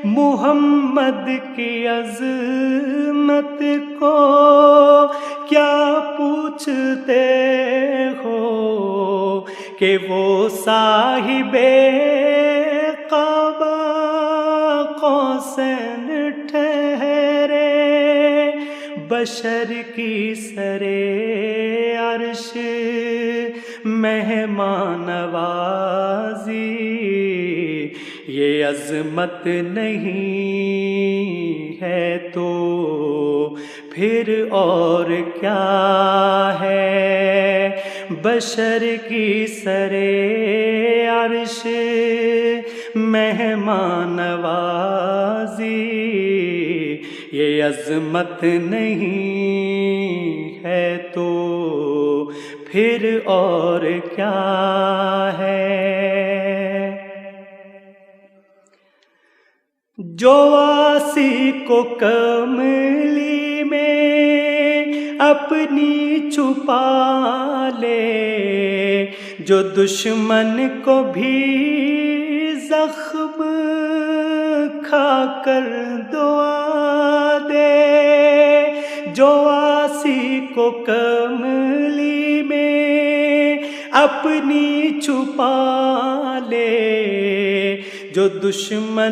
محمد کی عظمت کو کیا پوچھتے ہو کہ وہ صاحب قبا قوسین ٹھہرے، بشر کی سرے عرش مہمان نوازی، یہ عظمت نہیں ہے تو پھر اور کیا ہے؟ بشر کی سرے عرش مہمان نوازی، یہ عظمت نہیں ہے تو پھر اور کیا ہے؟ جو واسی کو کملی میں اپنی چھپا لے، جو دشمن کو بھی زخم کھا کر دعا دے، جو واسی کو کملی میں اپنی چھپا لے، جو دشمن